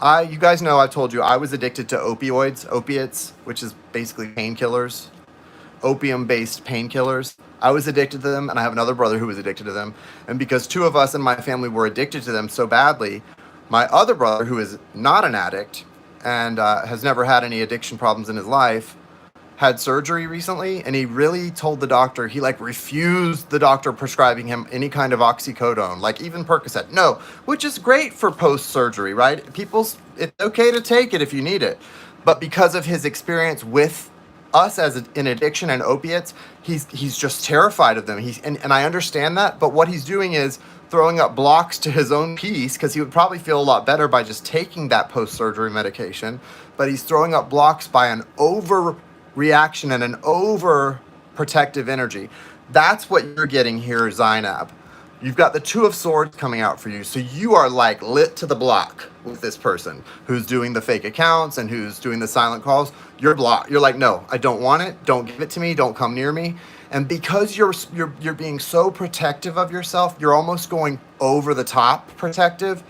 You guys know, I've told you, I was addicted to opiates, which is basically painkillers, opium-based painkillers. I was addicted to them, and I have another brother who was addicted to them. And because two of us in my family were addicted to them so badly, my other brother, who is not an addict and has never had any addiction problems in his life, had surgery recently, and he really told the doctor, he refused the doctor prescribing him any kind of oxycodone, even Percocet. No, which is great for post-surgery, right? It's okay to take it if you need it. But because of his experience with us in addiction and opiates, he's just terrified of them. And I understand that, but what he's doing is throwing up blocks to his own peace, because he would probably feel a lot better by just taking that post-surgery medication, but he's throwing up blocks by an overreaction and an overprotective energy. That's what you're getting here, Zainab. You've got the Two of Swords coming out for you, so you are lit to the block with this person who's doing the fake accounts and who's doing the silent calls. You're blocked. You're like, no, I don't want it. Don't give it to me. Don't come near me. And because you're being so protective of yourself, you're almost going over the top protective.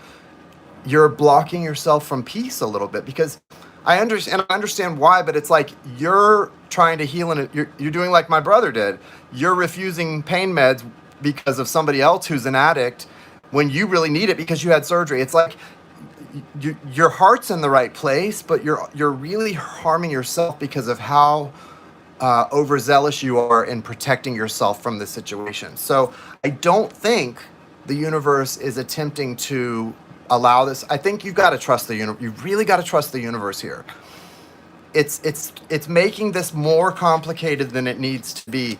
You're blocking yourself from peace a little bit, because I understand why, but it's like you're trying to heal, and you're doing like my brother did. You're refusing pain meds because of somebody else who's an addict when you really need it because you had surgery. It's like your heart's in the right place, but you're really harming yourself because of how overzealous you are in protecting yourself from this situation. So I don't think the universe is attempting to allow this. I think you've got to trust the universe. You've really got to trust the universe here. It's making this more complicated than it needs to be.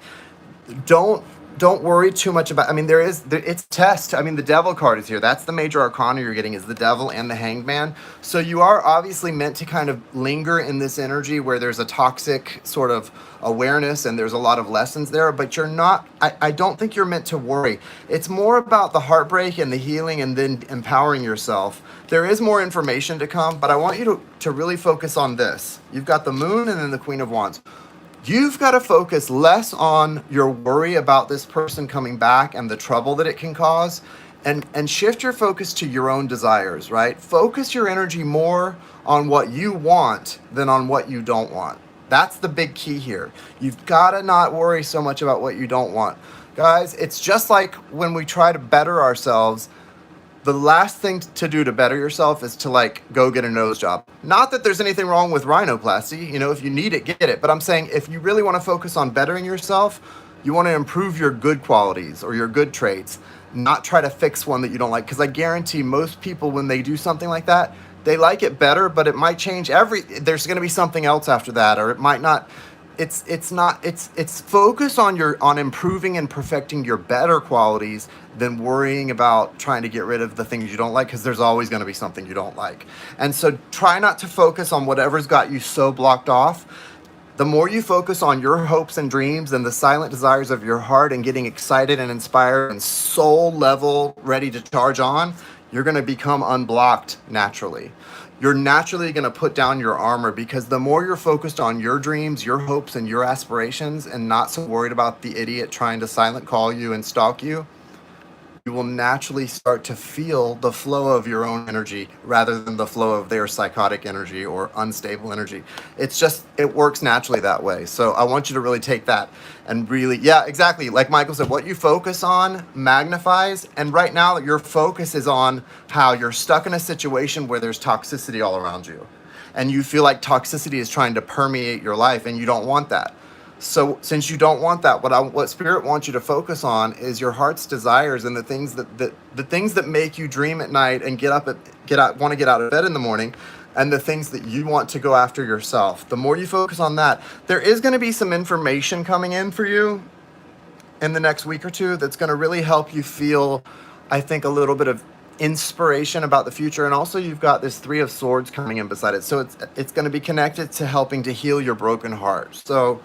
Don't don't worry too much about. I mean, it's test. I mean, the devil card is here. That's the major arcana you're getting, is the devil and the hanged man. So you are obviously meant to kind of linger in this energy where there's a toxic sort of awareness and there's a lot of lessons there, but you're not. I don't think you're meant to worry. It's more about the heartbreak and the healing and then empowering yourself. There is more information to come, but I want you to really focus on this. You've got the moon and then the Queen of Wands. You've got to focus less on your worry about this person coming back and the trouble that it can cause, and shift your focus to your own desires, right? Focus your energy more on what you want than on what you don't want. That's the big key here. You've got to not worry so much about what you don't want. Guys, it's just like when we try to better ourselves, the last thing to do to better yourself is to like go get a nose job. Not that there's anything wrong with rhinoplasty, you know, if you need it, get it. But I'm saying if you really want to focus on bettering yourself, you want to improve your good qualities or your good traits, not try to fix one that you don't like. Because I guarantee most people, when they do something like that, they like it better, but it might change there's going to be something else after that, or it might not. It's focus on improving and perfecting your better qualities than worrying about trying to get rid of the things you don't like, because there's always going to be something you don't like. And so try not to focus on whatever's got you so blocked off. The more you focus on your hopes and dreams and the silent desires of your heart and getting excited and inspired and soul level ready to charge on, you're going to become unblocked naturally. You're naturally going to put down your armor, because the more you're focused on your dreams, your hopes, and your aspirations, and not so worried about the idiot trying to silent call you and stalk you, you will naturally start to feel the flow of your own energy rather than the flow of their psychotic energy or unstable energy. It works naturally that way. So I want you to really take that and really, yeah, exactly. Like Michael said, what you focus on magnifies. And right now your focus is on how you're stuck in a situation where there's toxicity all around you. And you feel like toxicity is trying to permeate your life, and you don't want that. So since you don't want that, what Spirit wants you to focus on is your heart's desires and the things that make you dream at night and want to get out of bed in the morning, and the things that you want to go after yourself. The more you focus on that, there is going to be some information coming in for you in the next week or two that's going to really help you feel, I think, a little bit of inspiration about the future. And also you've got this Three of Swords coming in beside it. So it's going to be connected to helping to heal your broken heart. So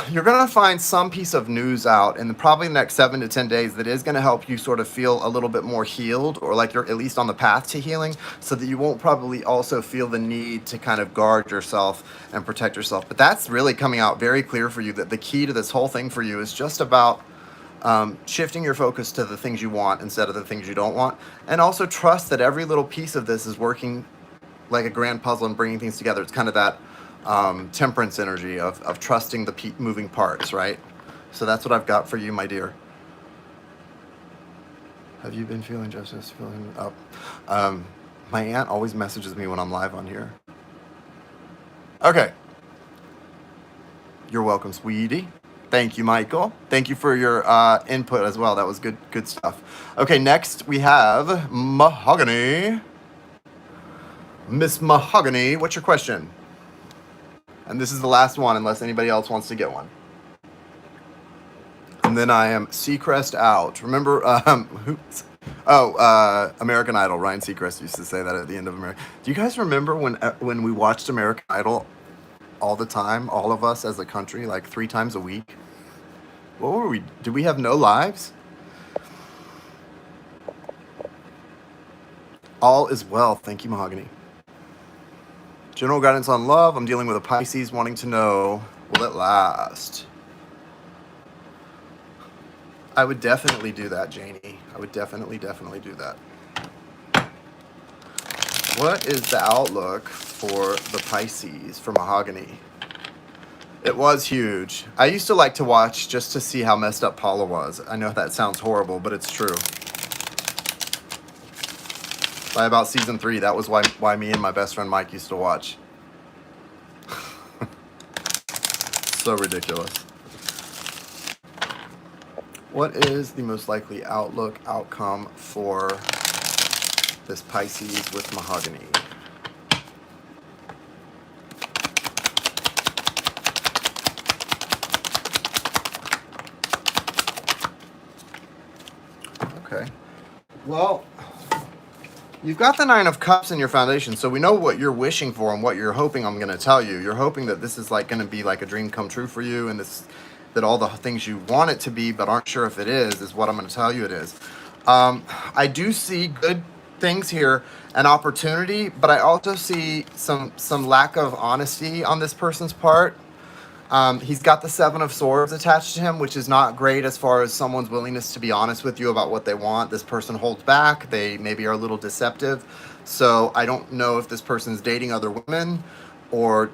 you're going to find some piece of news out in probably the next 7 to 10 days that is going to help you sort of feel a little bit more healed, or like you're at least on the path to healing, so that you won't probably also feel the need to kind of guard yourself and protect yourself. But that's really coming out very clear for you, that the key to this whole thing for you is just about shifting your focus to the things you want instead of the things you don't want. And also trust that every little piece of this is working like a grand puzzle and bringing things together. It's kind of that temperance energy of trusting the moving parts, right? So that's what I've got for you, my dear. Have you been feeling justice? Feeling up? My aunt always messages me when I'm live on here. Okay. You're welcome, sweetie. Thank you, Michael. Thank you for your input as well. That was good stuff. Okay, next we have Mahogany. Miss Mahogany, what's your question? And this is the last one, unless anybody else wants to get one. And then I am Seacrest out. Remember, American Idol. Ryan Seacrest used to say that at the end of American. Do you guys remember when we watched American Idol all the time, all of us as a country, like 3 times a week? What were we? Did we have no lives? All is well. Thank you, Mahogany. General guidance on love. I'm dealing with a Pisces wanting to know, will it last? I would definitely do that, Janie. I would definitely do that. What is the outlook for the Pisces for Mahogany? It was huge. I used to like to watch just to see how messed up Paula was. I know that sounds horrible, but it's true. By about season 3, that was why me and my best friend Mike used to watch. So ridiculous. What is the most likely outcome for this Pisces with Mahogany? Okay. Well, you've got the Nine of Cups in your foundation, so we know what you're wishing for and what you're hoping. I'm going to tell you. You're hoping that this is like going to be like a dream come true for you, and this that all the things you want it to be but aren't sure if it is what I'm going to tell you it is. I do see good things here, an opportunity, but I also see some lack of honesty on this person's part. He's got the Seven of Swords attached to him, which is not great as far as someone's willingness to be honest with you about what they want. This person holds back. They maybe are a little deceptive. So I don't know if this person's dating other women or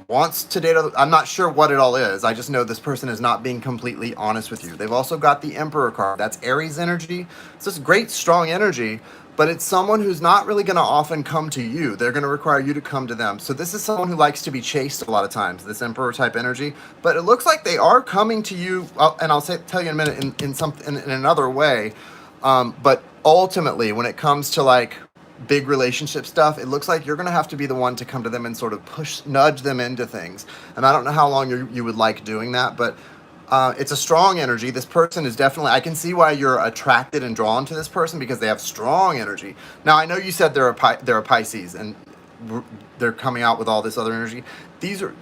wants to date other. I'm not sure what it all is. I just know this person is not being completely honest with you. They've also got the Emperor card. That's Aries energy. It's this great, strong energy, but it's someone who's not really going to often come to you. They're going to require you to come to them. So this is someone who likes to be chased a lot of times, this Emperor type energy. But it looks like they are coming to you, and I'll tell you in a minute in another way. But ultimately, when it comes to like big relationship stuff, it looks like you're going to have to be the one to come to them and sort of nudge them into things. And I don't know how long you would like doing that, but it's a strong energy. This person is definitely, I can see why you're attracted and drawn to this person because they have strong energy. Now, I know you said they're a Pisces and they're coming out with all this other energy.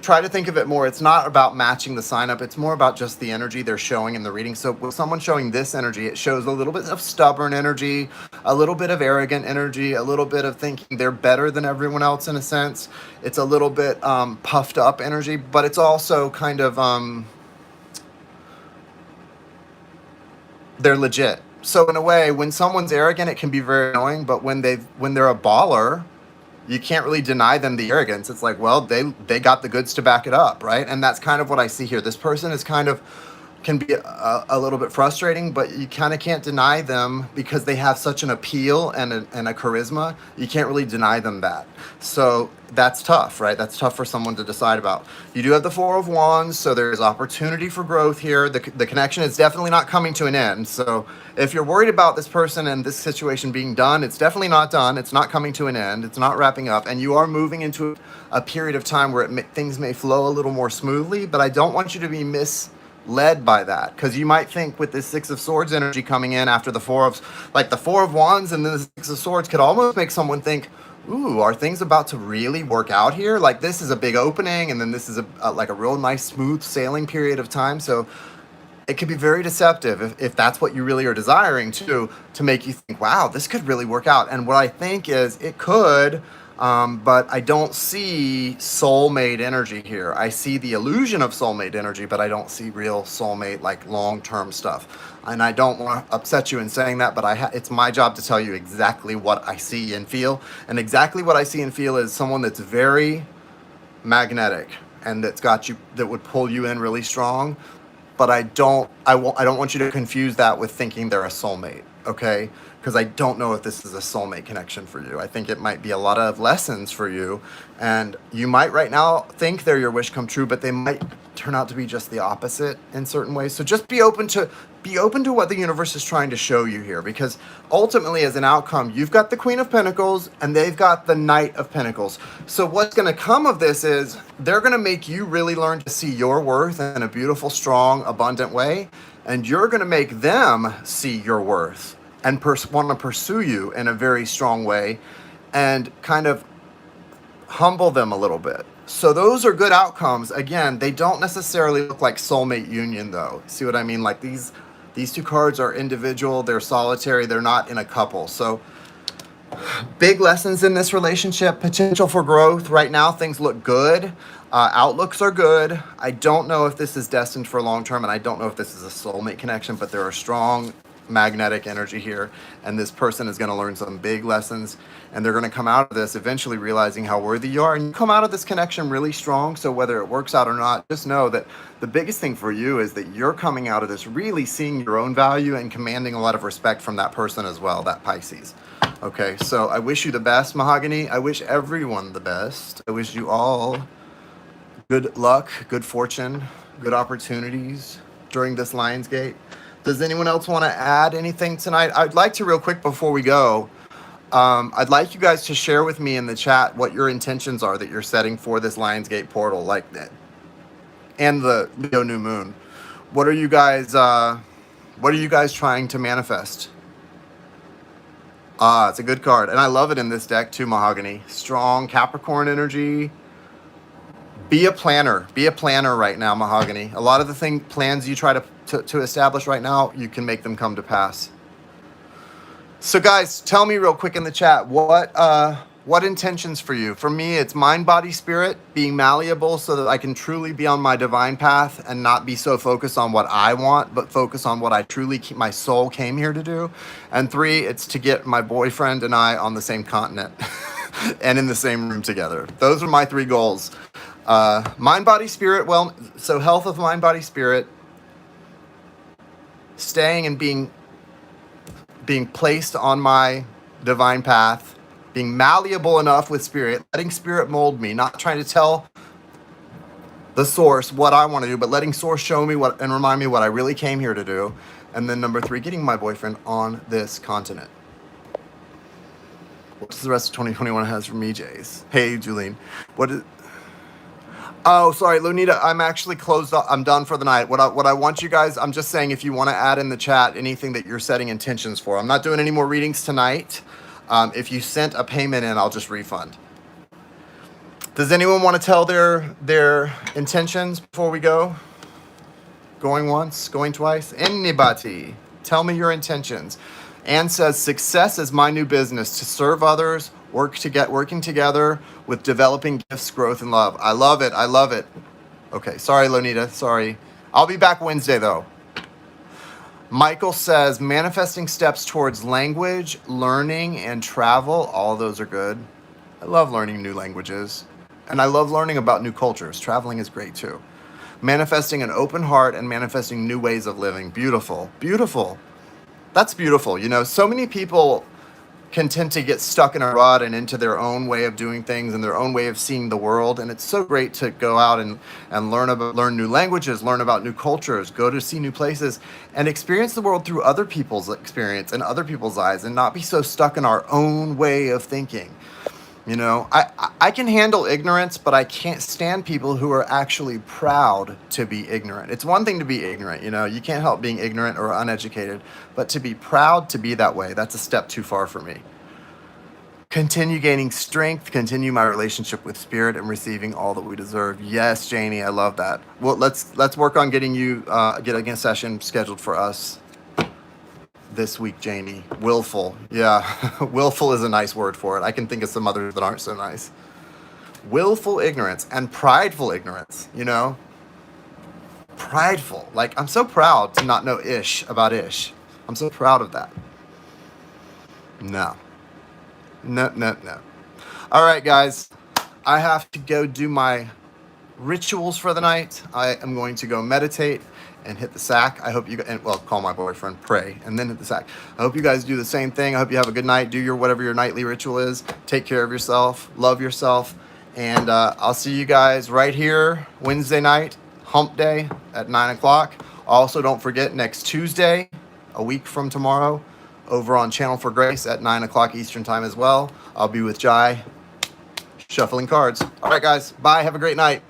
Try to think of it more. It's not about matching the sign up. It's more about just the energy they're showing in the reading. So with someone showing this energy, it shows a little bit of stubborn energy, a little bit of arrogant energy, a little bit of thinking they're better than everyone else in a sense. It's a little bit puffed up energy, but it's also kind of, they're legit. So in a way, when someone's arrogant, it can be very annoying, but when they're a baller, you can't really deny them the arrogance. It's like, well, they got the goods to back it up, right? And that's kind of what I see here. This person is can be a little bit frustrating, but you kind of can't deny them because they have such an appeal and a charisma. You can't really deny them that. So that's tough, right? That's tough for someone to decide about. You do have the Four of Wands, so there's opportunity for growth here. The connection is definitely not coming to an end. So if you're worried about this person and this situation being done, it's definitely not done. It's not coming to an end. It's not wrapping up. And you are moving into a period of time where things may flow a little more smoothly, but I don't want you to be led by that, because you might think with this Six of Swords energy coming in after the Four of Wands and then the Six of Swords could almost make someone think, ooh, are things about to really work out here? Like this is a big opening and then this is like a real nice smooth sailing period of time. So it could be very deceptive if that's what you really are desiring to make you think, wow, this could really work out. And what I think is it could, but I don't see soulmate energy here. I see the illusion of soulmate energy, but I don't see real soulmate, like long-term stuff. And I don't want to upset you in saying that, but it's my job to tell you exactly what I see and feel. And exactly what I see and feel is someone that's very magnetic and that would pull you in really strong. But I don't want you to confuse that with thinking they're a soulmate, okay? Because I don't know if this is a soulmate connection for you. I think it might be a lot of lessons for you, and you might right now think they're your wish come true, but they might turn out to be just the opposite in certain ways. So just be open to what the universe is trying to show you here, because ultimately as an outcome, you've got the Queen of Pentacles and they've got the Knight of Pentacles. So what's going to come of this is they're going to make you really learn to see your worth in a beautiful, strong, abundant way, and you're going to make them see your worth and want to pursue you in a very strong way and kind of humble them a little bit. So those are good outcomes. Again, they don't necessarily look like soulmate union though. See what I mean? Like these two cards are individual, they're solitary, they're not in a couple. So big lessons in this relationship, potential for growth. Right now, things look good. Outlooks are good. I don't know if this is destined for long term, and I don't know if this is a soulmate connection, but there are strong magnetic energy here, and this person is going to learn some big lessons, and they're going to come out of this eventually realizing how worthy you are, and you come out of this connection really strong. So whether it works out or not, just know that the biggest thing for you is that you're coming out of this really seeing your own value and commanding a lot of respect from that person as well, that Pisces. Okay, so I wish you the best, Mahogany. I wish everyone the best. I wish you all good luck, good fortune, good opportunities during this Lionsgate. Does anyone else want to add anything tonight? I'd like to, real quick before we go, I'd like you guys to share with me in the chat what your intentions are that you're setting for this Lionsgate portal, like that, and the Leo new moon. What are you guys trying to manifest Ah, it's a good card. And I love it in this deck too, Mahogany. Strong Capricorn energy. Be a planner. Be a planner right now, Mahogany. A lot of the plans you try to establish right now, you can make them come to pass. So guys, tell me real quick in the chat, what intentions for you? For me, it's mind, body, spirit, being malleable so that I can truly be on my divine path and not be so focused on what I want, but focus on what I truly my soul came here to do. And 3, it's to get my boyfriend and I on the same continent and in the same room together. Those are my 3 goals. Mind, body, spirit. Well, so health of mind, body, spirit, staying and being placed on my divine path, being malleable enough with spirit, letting spirit mold me, not trying to tell the source what I want to do, but letting source show me what and remind me what I really came here to do. And then number 3, getting my boyfriend on this continent. What's the rest of 2021 has for me, Jace? Hey, Julene. Oh, sorry, Lunita, I'm actually closed up. I'm done for the night. What I want you guys, I'm just saying if you want to add in the chat anything that you're setting intentions for. I'm not doing any more readings tonight. If you sent a payment in, I'll just refund. Does anyone want to tell their intentions before we go? Going once, going twice? Anybody? Tell me your intentions. Anne says, success is my new business, to serve others, working together with developing gifts, growth, and love. I love it. I love it. Okay. Sorry, Lonita. Sorry. I'll be back Wednesday, though. Michael says, manifesting steps towards language, learning, and travel. All those are good. I love learning new languages. And I love learning about new cultures. Traveling is great, too. Manifesting an open heart and manifesting new ways of living. Beautiful. Beautiful. That's beautiful. You know, so many people can tend to get stuck in a rut and into their own way of doing things and their own way of seeing the world. And it's so great to go out and learn new languages, learn about new cultures, go to see new places, and experience the world through other people's experience and other people's eyes, and not be so stuck in our own way of thinking. You know, I can handle ignorance, but I can't stand people who are actually proud to be ignorant. It's one thing to be ignorant, you know, you can't help being ignorant or uneducated, but to be proud to be that way, that's a step too far for me. Continue gaining strength, continue my relationship with spirit, and receiving all that we deserve. Yes, Janie, I love that. Well, let's work on getting a session scheduled for us this week, Janie. Willful. Yeah, willful is a nice word for it. I can think of some others that aren't so nice. Willful ignorance and prideful ignorance, you know? Prideful. Like, I'm so proud to not know ish about ish. I'm so proud of that. No. All right, guys. I have to go do my rituals for the night. I am going to go meditate and hit the sack. I hope call my boyfriend, pray, and then hit the sack. I hope you guys do the same thing. I hope you have a good night. Do whatever your nightly ritual is. Take care of yourself. Love yourself. And I'll see you guys right here Wednesday night, hump day at 9 o'clock. Also, don't forget next Tuesday, a week from tomorrow, over on Channel for Grace at 9 o'clock Eastern time as well. I'll be with Jai, shuffling cards. All right, guys. Bye. Have a great night.